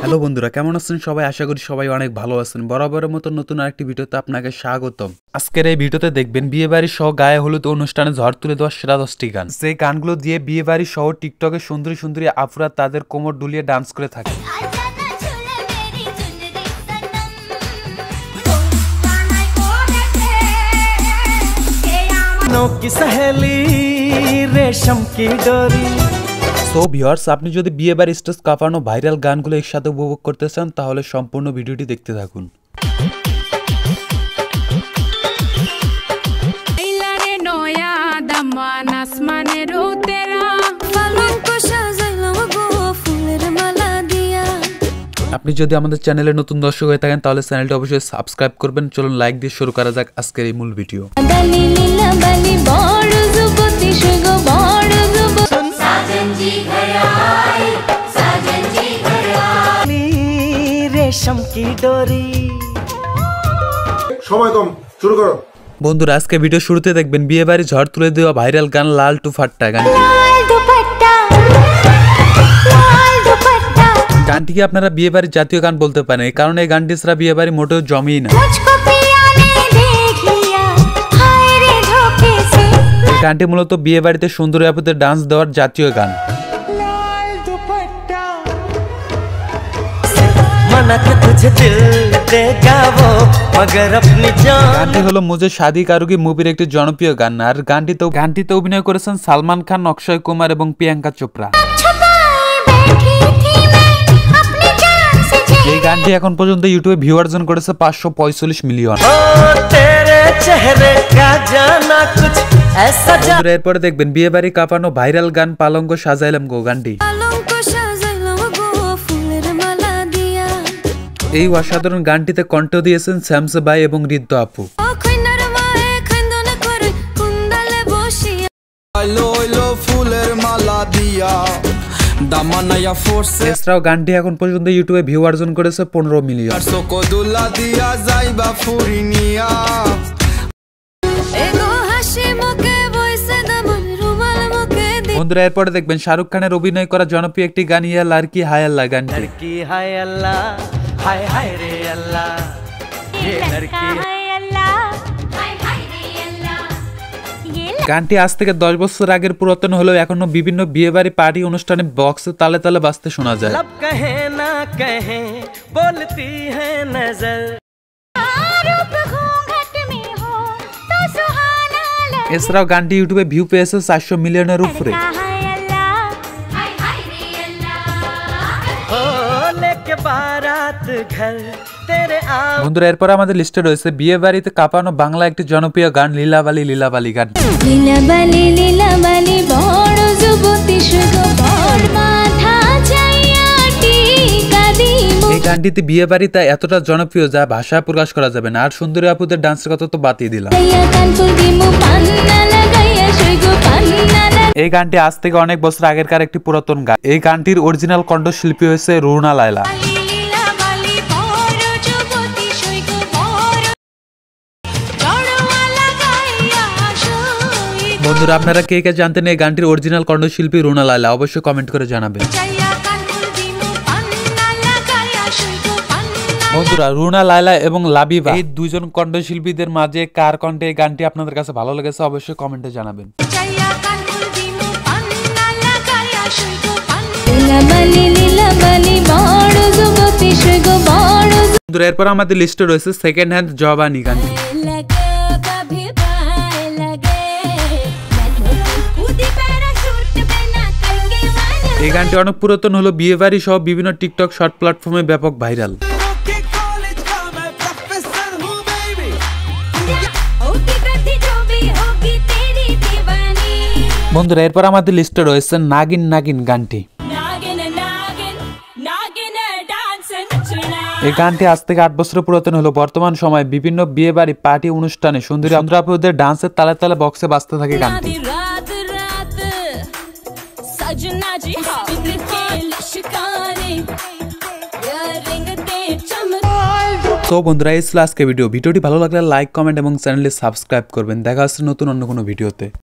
Hello বন্ধুরা, কেমন আছেন সবাই? আশা করি সবাই অনেক ভালো আছেন। বরাবরের মতো নতুন আরেকটি ভিডিওতে আপনাকে স্বাগতম। আজকের এই ভিডিওতে দেখবেন বিয়েবাড়ি সহ গায়ে হলুদ অনুষ্ঠানে ঝড় তুলে দেওয়া সেরা 10টি গান। সেই গানগুলো দিয়ে বিয়েবাড়ি সহ টিকটকে সুন্দরী সুন্দরী আপুরা তাদের কোমর দুলিয়ে ডান্স করে থাকে। সো ভিউয়ার্স, আপনি যদি বিয়েবাড়ি স্টেজ কাঁপানো ভাইরাল গানগুলো একসাথে উপভোগ করতে চান তাহলে সম্পূর্ণ ভিডিওটি দেখতে থাকুন। আপনি যদি আমাদের চ্যানেলে নতুন দর্শক হয়ে থাকেন তাহলে চ্যানেলটি অবশ্যই সাবস্ক্রাইব করবেন। চলুন লাইক দিয়ে শুরু করা যাক আজকের এই মূল ভিডিও। বন্ধুরা, আজকে ভিডিও শুরুতে দেখবেন বিয়েবাড়ি ঝড় তুলে দেওয়া ভাইরাল গান লাল দুপাট্টা গান। গানটিকে আপনারা বিয়েবাড়ির জাতীয় গান বলতে পারেন, এই কারণে এই গানটি ছাড়া বিয়েবাড়ি মোটেও জমেই না। গানটি মূলত বিয়েবাড়িতে সুন্দরী আপুদের ডান্স দেওয়ার জাতীয় গান। গানটি হলো মুঝে শাদি কারুগি মুভির একটি জনপ্রিয় গান। আর গানটিতে অভিনয় করেছেন সালমান খান, অক্ষয় কুমার এবং প্রিয়াঙ্কা চোপড়া। এই গানটি এখন পর্যন্ত ইউটিউবে ভিউ অর্জন করেছে 545 মিলিয়ন। এরপরে দেখবেন বিয়েবাড়ি কাঁপানো ভাইরাল গান পালঙ্ক সাজাইলাম গো গানটি। এই অসাধারণ গানটিতে কণ্ঠ দিয়েছেন শ্যামস ভাই এবং ঋদ্ধ আপু। এছাড়াও গানটি এখন পর্যন্ত ইউটিউবে ভিউ অর্জন করেছে 15 মিলিয়ন। বন্ধুরা, এরপরে দেখবেন শাহরুখ খানের অভিনয় করা জনপ্রিয় একটি গান ইয়া লাড়কি হায় আল্লাহ গানটি। গানটি আজ থেকে 10 বছর আগের পুরাতন হলেও এখনো বিভিন্ন বিয়েবাড়ি পার্টি অনুষ্ঠানে বক্সে তালে তালে বাজতে শোনা যায়। এছাড়াও গানটি ইউটিউবে ভিউ পেয়েছে 400 মিলিয়নের উপরে। বন্ধুরা, এরপর আমাদের লিস্টে রয়েছে বিয়ে বাড়িতে কাঁপানো বাংলা একটি জনপ্রিয় গান লীলাবালি লীলাবালি গান। এই গানটিতে বিয়ে বাড়িতে এতটা জনপ্রিয় যা ভাষায় প্রকাশ করা যাবে না। আর সুন্দরী আপুদের ডান্সের কথা তো বাতিয়ে দিলাম। এই গানটি আজ থেকে অনেক বছর আগেরকার একটি পুরাতন গান। এই গানটির অরিজিনাল কণ্ঠশিল্পী হয়েছে রুনা লায়লা। বন্ধুরা, আপনারা কে কে জানতেন এই গানটির অরিজিনাল কণ্ঠশিল্পী রুনা লায়লা? অবশ্যই কমেন্ট করে জানাবেন। বন্ধুরা, রুনা লায়লা এবং লাবিবা এই দুইজন কণ্ঠশিল্পীদের মাঝে কার কণ্ঠে এই গানটি আপনাদের কাছে ভালো লেগেছে অবশ্যই কমেন্টে জানাবেন। বন্ধুরা, এরপর আমাদের লিস্টে রয়েছে সেকেন্ড হ্যান্ড জবানি গানটি। এই গানটি অনেক পুরাতন হলো বিয়েবাড়ি সহ বিভিন্ন টিকটক শর্ট প্ল্যাটফর্মে ব্যাপক ভাইরাল। বন্ধুরা, এরপর আমাদের লিস্টে রয়েছে নাগিন নাগিন গানটি। এই গানটি আজ থেকে 8 বছর পুরাতন হলো। বর্তমান সময়ে বিভিন্ন বিয়ে বাড়ি পার্টি অনুষ্ঠানে সুন্দরী আপুদের ডান্সের তালে তালে বক্সে বাজতে থাকে গানটি। তো বন্ধুরা, এই ছিল আজকে ভিডিওটি ভালো লাগলে লাইক, কমেন্ট এবং চ্যানেলটি সাবস্ক্রাইব করবেন। দেখা হচ্ছে নতুন অন্য কোনো ভিডিওতে।